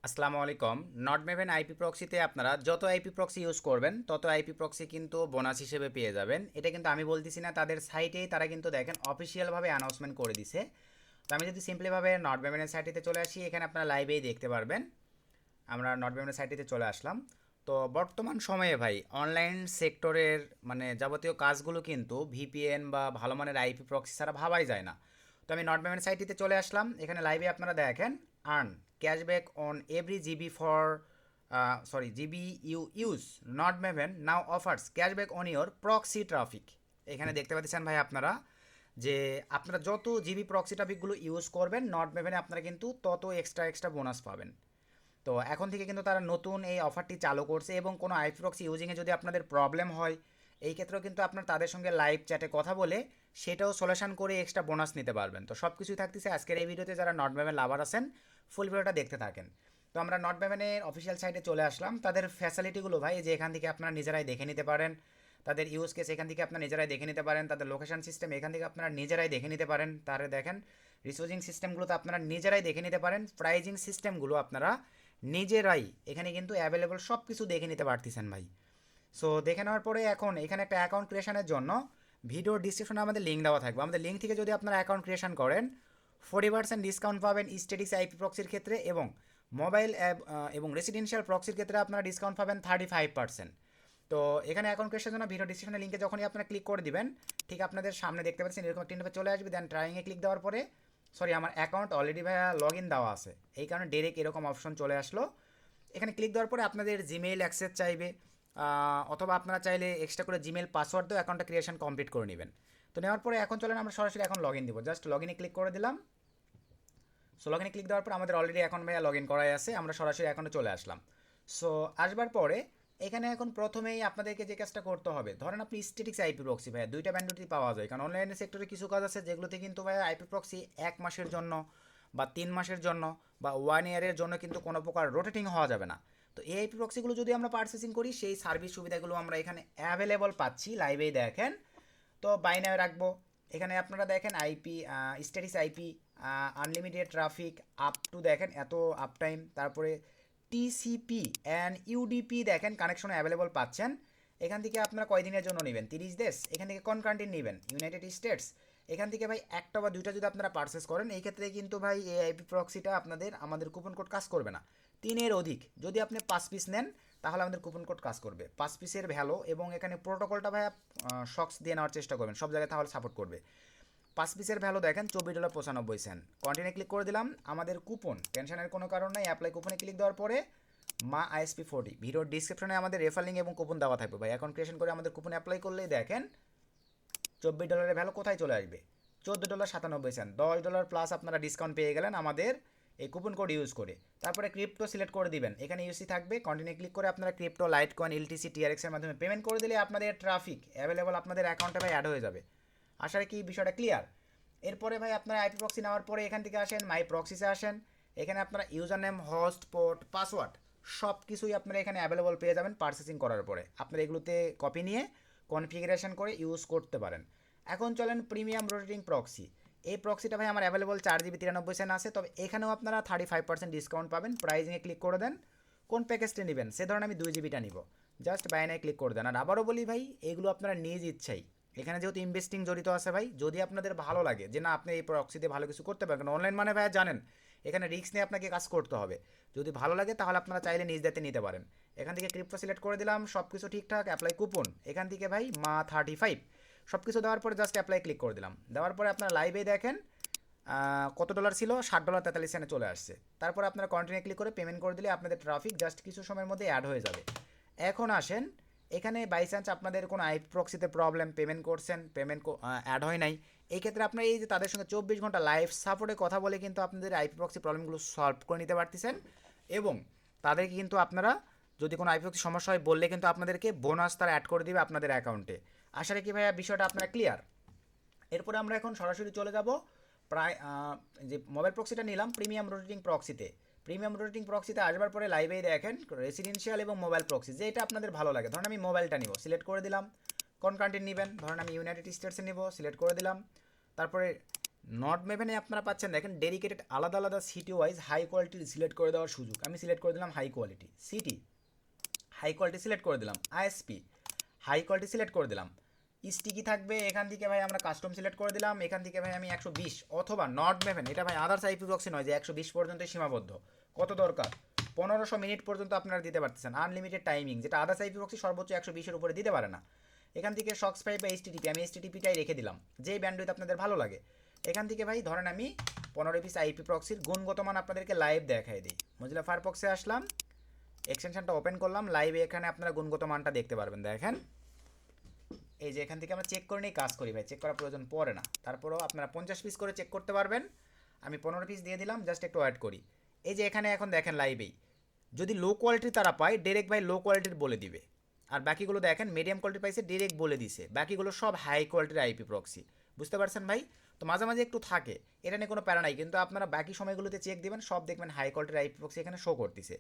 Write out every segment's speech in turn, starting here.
আসসালামু আলাইকুম। নটমেভেন আইপি প্রক্সিতে আপনারা যত আইপি প্রক্সি ইউজ করবেন তত আইপি প্রক্সি কিন্তু বোনাস হিসেবে পেয়ে যাবেন। এটা কিন্তু আমি বলতেছি না, তাদের সাইটেই তারা কিন্তু দেখেন অফিসিয়ালভাবে অ্যানাউন্সমেন্ট করে দিছে। তো আমি যদি সিম্পলিভাবে নটমেভেনের সাইটেতে চলে আসি, এখানে আপনারা লাইভেই দেখতে পারবেন। আমরা নটমেভেনের সাইটেতে চলে আসলাম। তো বর্তমান সময়ে ভাই অনলাইন সেক্টরের মানে যাবতীয় কাজগুলো কিন্তু ভিপিএন বা ভালো মানের আইপি প্রক্সি ছাড়া ভাবাই যায় না। তো আমি নটমেভেন সাইটটিতে চলে আসলাম। এখানে লাইভে আপনারা দেখেন earn cashback on every GB for GB you use NodeMaven now offers cashback on your proxy traffic. এখানে দেখতে পাচ্ছেন ভাই আপনারা যে আপনারা যত জিবি প্রক্সি ট্রাফিকগুলো ইউজ করবেন নটমেভেনে আপনারা কিন্তু তত এক্সট্রা এক্সট্রা বোনাস পাবেন। তো এখন থেকে কিন্তু তারা নতুন এই অফারটি চালু করছে এবং কোনো আইপি প্রক্সি ইউজিংয়ে যদি আপনাদের প্রবলেম হয়, এই ক্ষেত্রেও কিন্তু আপনার তাদের সঙ্গে লাইভ চ্যাটে কথা বলে সেটাও সলিউশন করে এক্সট্রা বোনাস নিতে পারবেন। তো সব কিছুই থাকতেছে আজকের এই ভিডিওতে। যারা নটমেভেন লাভার আছেন ফুল ভিডিওটা দেখতে থাকেন। তো আমরা নটমেভেনের অফিসিয়াল সাইটে চলে আসলাম। তাদের ফ্যাসিলিটিগুলো ভাই যে এখান থেকে আপনারা নিজেরাই দেখে নিতে পারেন। তাদের ইউজ কেস এখান থেকে আপনারা নিজেরাই দেখে নিতে পারেন। তাদের লোকেশন সিস্টেম এখান থেকে আপনারা নিজেরাই দেখে নিতে পারেন। তারে দেখেন রিসোর্সিং সিস্টেমগুলো তো আপনারা নিজেরাই দেখে নিতে পারেন। প্রাইজিং সিস্টেমগুলো আপনারা নিজেরাই এখানে কিন্তু অ্যাভেলেবল সব কিছু দেখে নিতে পারতেছেন ভাই। সো দেখে নেওয়ার পরে এখন এখানে একটা অ্যাকাউন্ট ক্রিয়েশনের জন্য ভিডিওর ডিসক্রিপশনে আমাদের লিঙ্ক দেওয়া থাকবে। আমাদের লিঙ্ক থেকে যদি আপনারা অ্যাকাউন্ট ক্রিয়েশন করেন 40% ডিসকাউন্ট পাবেন স্ট্যাটিক্স আইপি প্রক্সির ক্ষেত্রে, এবং মোবাইল অ্যাপ এবং রেসিডেন্সিয়াল প্রক্সির ক্ষেত্রে আপনারা ডিসকাউন্ট পাবেন 35%। তো এখানে অ্যাকাউন্ট ক্রিয়েশনের জন্য ভিডিও ডিসক্রিপশনের লিঙ্কে যখনই আপনারা ক্লিক করে দিবেন, ঠিক আপনাদের সামনে দেখতে পাচ্ছেন এরকম একটা ইন্টারফেস চলে আসবে। দেন ট্রাইংয়ে ক্লিক দেওয়ার পরে আমার অ্যাকাউন্ট অলরেডি ভাইয়া লগ ইন দেওয়া আছে, এই কারণে ডাইরেক্ট এরকম অপশন চলে আসলো। এখানে ক্লিক দেওয়ার পরে আপনাদের জিমেইল অ্যাক্সেস চাইবে, অথবা আপনারা চাইলে এক্সট্রা করে জিমেল পাসওয়ার্ড দিয়ে অ্যাকাউন্টটা ক্রিয়েশন কমপ্লিট করে নেবেন। তো নেওয়ার পরে এখন চলেন আমরা সরাসরি এখন লগ ইন দিব। জাস্ট লগ ইনে ক্লিক করে দিলাম। সো লগ ইনে ক্লিক দেওয়ার পর আমাদের অলরেডি অ্যাকাউন্ট ভাইয়া লগ ইন করাই আছে, আমরা সরাসরি অ্যাকাউন্টে চলে আসলাম। সো আসবার পরে এখানে এখন প্রথমেই আপনাদেরকে যে কাজটা করতে হবে, ধরেন আপনি স্ট্যাটিক্স আইপি প্রক্সি ভাইয়া দুইটা ব্যান্ডটি পাওয়া যায়, কারণ অনলাইন সেক্টরে কিছু কাজ আছে যেগুলোতে কিন্তু ভাইয়া আইপি প্রক্সি 1 মাসের জন্য বা 3 মাসের জন্য বা 1 ইয়ারের জন্য কিন্তু কোনো প্রকার রোটেটিং হওয়া যাবে না। তো এই আইপি প্রক্সিগুলো যদি আমরা পারচেসিং করি, সেই সার্ভিস সুবিধাগুলো আমরা এখানে অ্যাভেলেবল পাচ্ছি, লাইভেই দেখেন। তো বাইনায় রাখবো। এখানে আপনারা দেখেন IP statics IP unlimited traffic up to দেখেন এত আপ টাইম, তারপরে টিসিপি অ্যান্ড ইউডিপি দেখেন কানেকশন অ্যাভেলেবল পাচ্ছেন। এখান থেকে আপনারা কয়দিনের জন্য নেবেন 30 দেশ, এখান থেকে কোন কান্ট্রি নেবেন ইউনাইটেড স্টেটস। এখান থেকে ভাই একটা বা দুইটা যদি আপনারা পারচেস করেন, এই ক্ষেত্রে কিন্তু ভাই এই আইপি প্রক্সিটা আপনাদের আমাদের কুপন কোড কাজ করবে না। 3-এর অধিক যদি আপনি 5 পিস নেন তাহলে আমাদের কুপন কোড কাজ করবে। 5 পিসের ভ্যালু এবং এখানে প্রোটোকলটা ভাই শক্স দিয়ে নেওয়ার চেষ্টা করবেন, সব জায়গায় তাহলে সাপোর্ট করবে। 5 পিসের ভ্যালু দেখেন $24.95। কন্টিনিউ ক্লিক করে দিলাম। আমাদের কুপন টেনশনের কোনো কারণ নাই, অ্যাপ্লাই কুপনে ক্লিক দেওয়ার পরে মা ISP40 ভিডিওর ডিসক্রিপশনে আমাদের রেফার লিঙ্ক এবং কুপন দেওয়া থাকবে ভাই। অ্যাকাউন্ট ক্রিয়েশন করে আমাদের কুপন অ্যাপ্লাই করলেই দেখেন $24 ভ্যালু কোথায় চলে আসবে, $14.97। $10 প্লাস আপনারা ডিসকাউন্ট পেয়ে গেলেন আমাদের এই কুপন কোড ইউজ করে। তারপরে ক্রিপ্টো সিলেক্ট করে দিবেন, এখানে ইউসি থাকবে। কন্টিনিউ ক্লিক করে আপনারা crypto light coin LTC TRX এর মাধ্যমে পেমেন্ট করে দিলে আপনাদের ট্রাফিক অ্যাভেলেবল আপনাদের অ্যাকাউন্টে ভাই অ্যাড হয়ে যাবে। আশা রাখি বিষয়টা ক্লিয়ার। এরপরে ভাই আপনারা আইপি প্রক্সি নেওয়ার পরে এখান থেকে আসেন মাই প্রক্সিসে আসেন। এখানে আপনারা user name host port password সব কিছুই আপনারা এখানে অ্যাভেলেবল পেয়ে যাবেন। পারচেসিং করার পরে আপনারা এগুলোতে কপি নিয়ে কনফিগারেশন করে ইউজ করতে পারেন। এখন চলেন প্রিমিয়াম রোটেটিং প্রক্সি। এই প্রক্সিটা ভাই আমার অ্যাভেলেবল 4 GB 93 আছে, তবে এখানেও আপনারা 35% ডিসকাউন্ট পাবেন। প্রাইজিংয়ে ক্লিক করে দেন, কোন প্যাকেজটা নেবেন, সে ধরনের আমি 2 GB নিব। জাস্ট বাইনায় ক্লিক করে দেন। আর আবারও বলি ভাই, এগুলো আপনারা নিজ ইচ্ছাই, এখানে যেহেতু ইনভেস্টিং জড়িত আছে ভাই, যদি আপনাদের ভালো লাগে যে না আপনি এই প্রক্সিতে ভালো কিছু করতে পারবেন, অনলাইন মানে ভাই জানেন এখানে রিস্ক নিয়ে আপনাকে কাজ করতে হবে। যদি ভালো লাগে তাহলে আপনারা চাইলে নিজ দায়িত্বে নিতে পারেন। এখান থেকে ক্রিপ্টো সিলেক্ট করে দিলাম, সব কিছু ঠিকঠাক, অ্যাপ্লাই কুপন এখান থেকে ভাই মা 35 সব কিছু দেওয়ার পরে জাস্ট অ্যাপ্লাই ক্লিক করে দিলাম। দেওয়ার পরে আপনারা লাইভে দেখেন কত ডলার ছিল, $60.43 চলে আসছে। তারপর আপনারা কন্টিনিউ ক্লিক করে পেমেন্ট করে দিলে আপনাদের ট্রাফিক জাস্ট কিছু সময়ের মধ্যে অ্যাড হয়ে যাবে। এখন আসেন এখানে বাই চান্স আপনাদের কোনো আইপি প্রক্সিতে প্রবলেম, পেমেন্ট করছেন পেমেন্ট অ্যাড হয় নাই, এই ক্ষেত্রে আপনারা এই যে তাদের সঙ্গে 24 ঘন্টা লাইভ সাপোর্টে কথা বলে কিন্তু আপনাদের আইপি প্রক্সি প্রবলেমগুলো সলভ করে নিতে পারতেছেন। এবং তাদেরকে কিন্তু আপনারা যদি কোনো আইপি প্রক্সি সমস্যা হয় বললে কিন্তু আপনাদেরকে বোনাস তারা অ্যাড করে দিবে আপনাদের অ্যাকাউন্টে। আশা রাখি ভাইয়া বিষয়টা আপনারা ক্লিয়ার। এরপরে আমরা এখন সরাসরি চলে যাব প্রায় যে মোবাইল প্রক্সিটা নিলাম প্রিমিয়াম রোটেটিং প্রক্সিতে। প্রিমিয়াম রোটেটিং প্রক্সিতে আসবার পরে লাইভেই দেখেন রেসিডেন্সিয়াল এবং মোবাইল প্রক্সি যেটা আপনাদের ভালো লাগে। ধরেন আমি মোবাইলটা নিব, সিলেক্ট করে দিলাম। কোন কান্ট্রি নেবেন, ধরেন আমি ইউনাইটেড স্টেটসে নিব, সিলেক্ট করে দিলাম। তারপরে নট মেভেনে আপনারা পাচ্ছেন দেখেন ডেডিকেটেড আলাদা আলাদা সিটি ওয়াইজ হাই কোয়ালিটির সিলেক্ট করে দেওয়ার সুযোগ। আমি সিলেক্ট করে দিলাম high quality city, high quality select করে দিলাম আইএসপি, হাই কোয়ালিটি সিলেক্ট করে দিলাম। স্টিকি থাকবে এখান থেকে ভাই আমরা কাস্টম সিলেক্ট করে দিলাম, এখান থেকে ভাই আমি 120 অথবা নট মেভেন, এটা ভাই আদার্স আইপি প্রক্সি নয় যে 120 পর্যন্ত সীমাবদ্ধ। কত দরকার? 1500 মিনিট পর্যন্ত আপনারা দিতে পারতেছেন, আনলিমিটেড টাইমিং, যেটা আদার্স আইপি প্রক্সি সর্বোচ্চ 120-এর উপরে দিতে পারে না। এখান থেকে শক্স পাইপ বা এইচটিটিপি, আমি এইচটিটিপিটাই রেখে দিলাম, যেই ব্যান্ডউইথ আপনাদের ভালো লাগে। এখান থেকে ভাই ধরেন আমি 15 পিস আইপি প্রক্সির গুণগত মান আপনাদেরকে লাইভ দেখাই দিই। মজিলা ফায়ারফক্সে আসলাম, এক্সটেনশনটা ওপেন করলাম, লাইভে এখানে আপনারা গুণগত মানটা দেখতে পারবেন। দেখেন এই যে এখান থেকে আমরা চেক করে নিই, কাজ করি ভাই, চেক করার প্রয়োজন পড়ে না। তারপরেও আপনারা 50 পিস করে চেক করতে পারবেন। আমি 15 পিস দিয়ে দিলাম, জাস্ট একটু ওয়েট করি। এই যে এখানে এখন দেখেন লাইভেই যদি লো কোয়ালিটির তারা পায় ডিরেক্ট ভাই লো কোয়ালিটির বলে দিবে, আর বাকিগুলো দেখেন মিডিয়াম কোয়ালিটি পাইছে ডিরেক্ট বলে দিছে, বাকিগুলো সব হাই কোয়ালিটির আইপি প্রক্সি। বুঝতে পারছেন ভাই? তো মাঝে মাঝে একটু থাকে, এটা নিয়ে কোনো প্যারা নাই, কিন্তু আপনারা বাকি সময়গুলোতে চেক দিবেন, সব দেখবেন হাই কোয়ালিটির আইপি প্রক্সি এখানে শো করতেছে।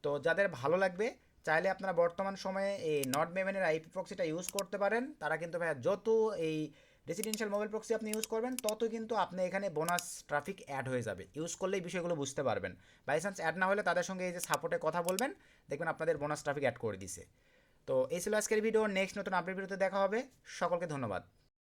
তো যাদের ভালো লাগবে চাইলে আপনারা বর্তমান সময়ে এই নট মেভেনের আইপি প্রক্সিটা ইউজ করতে পারেন। তারা কিন্তু ভাইয়া যত এই রেসিডেন্সিয়াল মোবাইল প্রক্সি আপনি ইউজ করবেন তত কিন্তু আপনি এখানে বোনাস ট্রাফিক অ্যাড হয়ে যাবে। ইউজ করলেই বিষয়গুলো বুঝতে পারবেন। বাই চান্স অ্যাড না হলে তাদের সঙ্গে এই যে সাপোর্টে কথা বলবেন, দেখবেন আপনাদের বোনাস ট্রাফিক অ্যাড করে দিছে। তো এই ছিল আজকের ভিডিও, নেক্সট নতুন আপডেট ভিডিওতে দেখা হবে। সকলকে ধন্যবাদ।